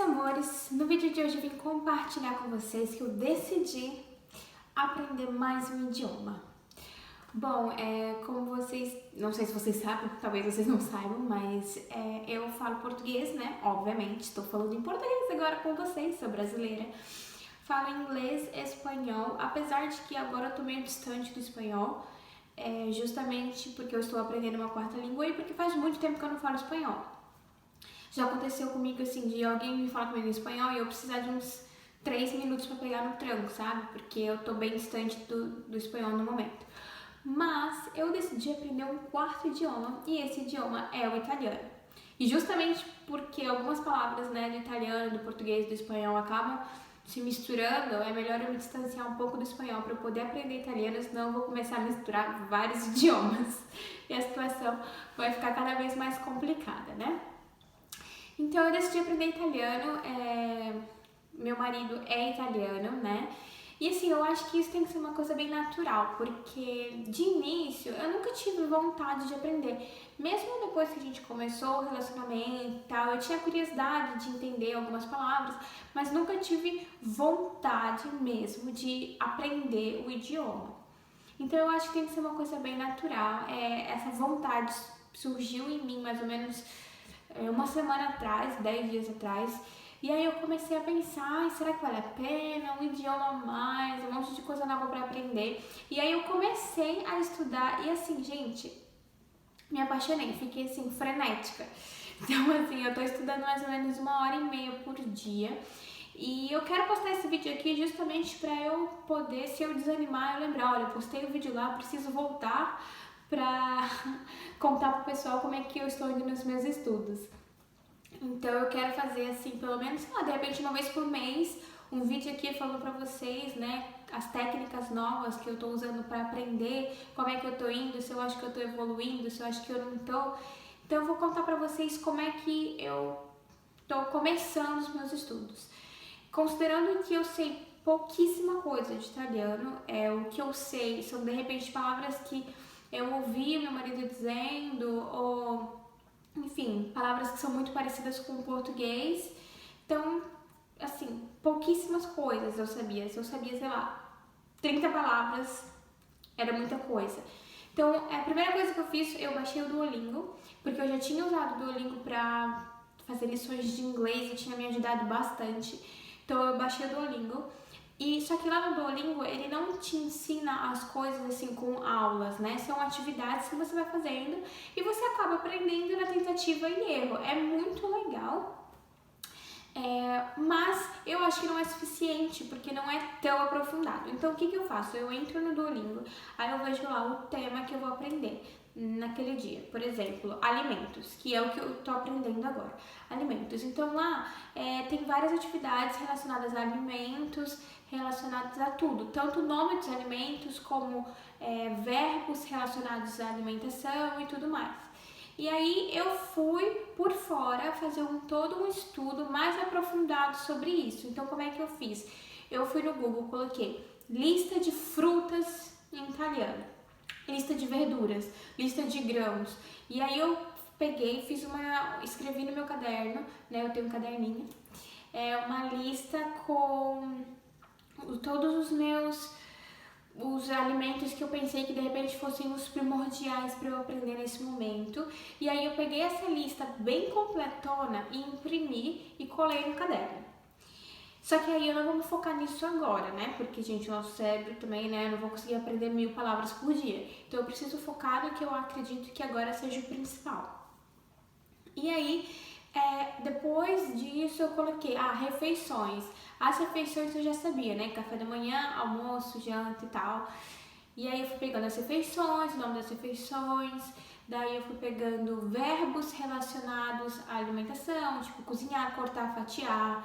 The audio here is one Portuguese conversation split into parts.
amores, no vídeo de hoje eu vim compartilhar com vocês que eu decidi aprender mais um idioma. Bom, como vocês, não sei se vocês sabem, talvez vocês não saibam, mas eu falo português, né? Obviamente, estou falando em português agora com vocês, sou brasileira. Falo inglês, espanhol, apesar de que agora eu tô meio distante do espanhol, justamente porque eu estou aprendendo uma quarta língua e porque faz muito tempo que eu não falo espanhol. Já aconteceu comigo, assim, de alguém me falar comigo em espanhol e eu precisar de uns 3 minutos pra pegar no tranco, sabe? Porque eu tô bem distante do espanhol no momento. Mas eu decidi aprender um quarto idioma e esse idioma é o italiano. E justamente porque algumas palavras, né, do italiano, do português, do espanhol acabam se misturando, é melhor eu me distanciar um pouco do espanhol para eu poder aprender italiano, senão eu vou começar a misturar vários idiomas e a situação vai ficar cada vez mais complicada, né? Então eu decidi aprender italiano, meu marido é italiano, né? E assim, eu acho que isso tem que ser uma coisa bem natural, porque de início eu nunca tive vontade de aprender. Mesmo depois que a gente começou o relacionamento e tal, eu tinha curiosidade de entender algumas palavras, mas nunca tive vontade mesmo de aprender o idioma. Então eu acho que tem que ser uma coisa bem natural. Essa vontade surgiu em mim mais ou menos uma semana atrás, 10 dias atrás, e aí eu comecei a pensar, será que vale a pena? Um idioma a mais, um monte de coisa nova para aprender. E aí eu comecei a estudar e assim, gente, me apaixonei, fiquei assim, frenética. Então assim, eu tô estudando mais ou menos 1h30 por dia. E eu quero postar esse vídeo aqui justamente para eu poder, se eu desanimar, eu lembrar, olha, eu postei o vídeo lá, preciso voltar pra contar pro pessoal como é que eu estou indo nos meus estudos. Então eu quero fazer assim, pelo menos, sei lá, de repente uma vez por mês, um vídeo aqui falando pra vocês, né, as técnicas novas que eu tô usando pra aprender, como é que eu tô indo, se eu acho que eu tô evoluindo, se eu acho que eu não tô. Então eu vou contar pra vocês como é que eu tô começando os meus estudos. Considerando que eu sei pouquíssima coisa de italiano, o que eu sei são de repente palavras que eu ouvi meu marido dizendo, ou enfim, palavras que são muito parecidas com o português. Então, assim, pouquíssimas coisas eu sabia. Se eu sabia, sei lá, 30 palavras, era muita coisa. Então, a primeira coisa que eu fiz, eu baixei o Duolingo, porque eu já tinha usado o Duolingo pra fazer lições de inglês e tinha me ajudado bastante. Então, eu baixei o Duolingo. E só que lá no Duolingo ele não te ensina as coisas assim com aulas, né? São atividades que você vai fazendo e você acaba aprendendo na tentativa e erro. É muito legal, mas eu acho que não é suficiente porque não é tão aprofundado. Então o que eu faço? Eu entro no Duolingo, aí eu vejo lá o tema que eu vou aprender naquele dia. Por exemplo, alimentos, que é o que eu tô aprendendo agora. Alimentos. Então lá tem várias atividades relacionadas a alimentos, relacionados a tudo, tanto o nome dos alimentos como verbos relacionados à alimentação e tudo mais. E aí eu fui por fora fazer todo um estudo mais aprofundado sobre isso. Então como é que eu fiz? Eu fui no Google, coloquei lista de frutas em italiano, lista de verduras, lista de grãos. E aí eu peguei, escrevi no meu caderno, né? Eu tenho um caderninho, uma lista com todos os alimentos que eu pensei que de repente fossem os primordiais para eu aprender nesse momento. E aí eu peguei essa lista bem completona e imprimi e colei no caderno. Só que aí eu não vou me focar nisso agora, né? Porque, gente, o nosso cérebro também, né? Eu não vou conseguir aprender 1000 palavras por dia. Então eu preciso focar no que eu acredito que agora seja o principal. E aí, depois disso eu coloquei, refeições. As refeições eu já sabia, né? Café da manhã, almoço, janta e tal. E aí eu fui pegando as refeições, o nome das refeições. Daí eu fui pegando verbos relacionados à alimentação, tipo cozinhar, cortar, fatiar,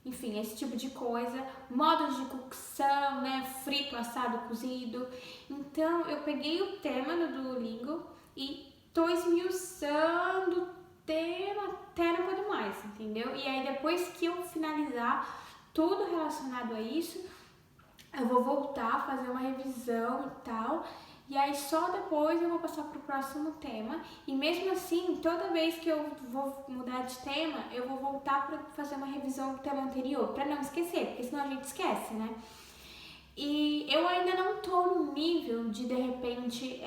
enfim, esse tipo de coisa. Modos de cocção, né? Frito, assado, cozido. Então eu peguei o tema no Duolingo e tô esmiuçando o tema até não poder mais, entendeu? E aí depois que eu finalizar tudo relacionado a isso, eu vou voltar a fazer uma revisão e tal, e aí só depois eu vou passar para o próximo tema. E mesmo assim, toda vez que eu vou mudar de tema, eu vou voltar para fazer uma revisão do tema anterior, para não esquecer, porque senão a gente esquece, né? E eu ainda não tô no nível de repente,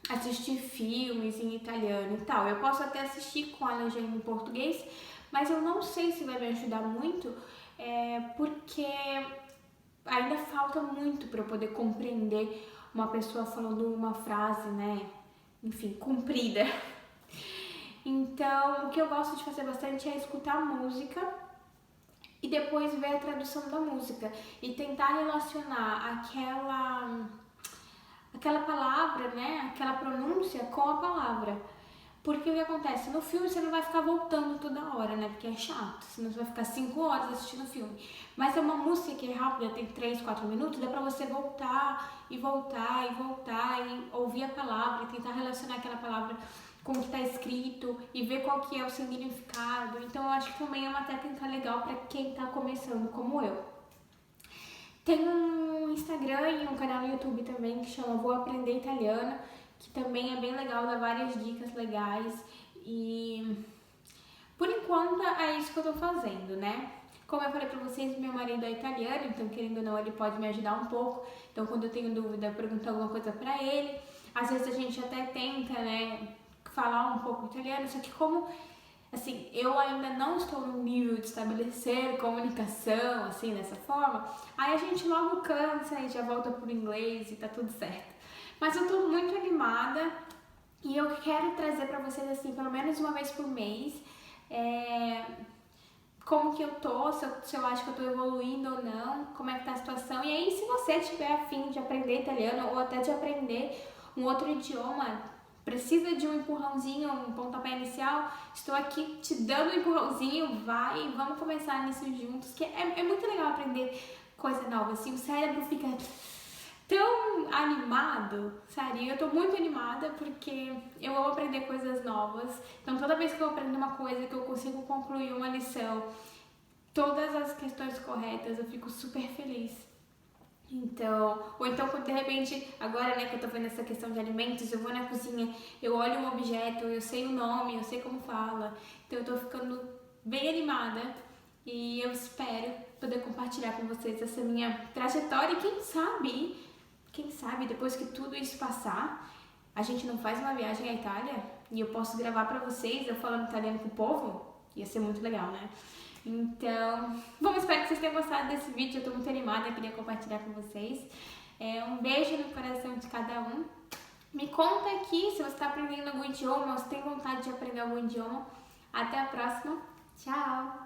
assistir filmes em italiano e tal. Eu posso até assistir com a legenda em português, mas eu não sei se vai me ajudar muito, porque ainda falta muito para eu poder compreender uma pessoa falando uma frase, né? Enfim, comprida. Então, o que eu gosto de fazer bastante é escutar música e depois ver a tradução da música e tentar relacionar aquela palavra, né, aquela pronúncia com a palavra. Porque o que acontece? No filme você não vai ficar voltando toda hora, né? Porque é chato, senão você vai ficar 5 horas assistindo o filme. Mas é uma música que é rápida, tem 3, 4 minutos, dá pra você voltar e voltar e voltar e ouvir a palavra e tentar relacionar aquela palavra com o que está escrito e ver qual que é o significado. Então eu acho que também é uma técnica legal para quem está começando como eu. Tem um Instagram e um canal no YouTube também que chama Vou Aprender Italiano, que também é bem legal, dá várias dicas legais e por enquanto é isso que eu tô fazendo, né? Como eu falei pra vocês, meu marido é italiano, então querendo ou não ele pode me ajudar um pouco, então quando eu tenho dúvida eu pergunto alguma coisa pra ele, às vezes a gente até tenta, né, falar um pouco italiano, só que como assim, eu ainda não estou no nível de estabelecer comunicação, assim, dessa forma, aí a gente logo cansa e já volta pro inglês e tá tudo certo. Mas eu tô muito animada e eu quero trazer pra vocês, assim, pelo menos uma vez por mês, como que eu tô, se eu acho que eu tô evoluindo ou não, como é que tá a situação. E aí, se você tiver a fim de aprender italiano ou até de aprender um outro idioma, precisa de um empurrãozinho, um pontapé inicial, estou aqui te dando um empurrãozinho, vai, vamos começar nisso juntos, que é muito legal aprender coisa nova, assim, o cérebro fica tão animado, sério, eu tô muito animada porque eu amo aprender coisas novas, então toda vez que eu aprendo uma coisa, que eu consigo concluir uma lição, todas as questões corretas, eu fico super feliz. Então, ou então quando de repente, agora né, que eu tô vendo essa questão de alimentos, eu vou na cozinha, eu olho um objeto, eu sei o nome, eu sei como fala, então eu tô ficando bem animada e eu espero poder compartilhar com vocês essa minha trajetória e quem sabe depois que tudo isso passar, a gente não faz uma viagem à Itália e eu posso gravar pra vocês eu falando italiano com o povo, ia ser muito legal, né? Então, bom, espero que vocês tenham gostado desse vídeo, eu tô muito animada, queria compartilhar com vocês. Um beijo no coração de cada um. Me conta aqui se você está aprendendo algum idioma, ou se tem vontade de aprender algum idioma. Até a próxima, tchau!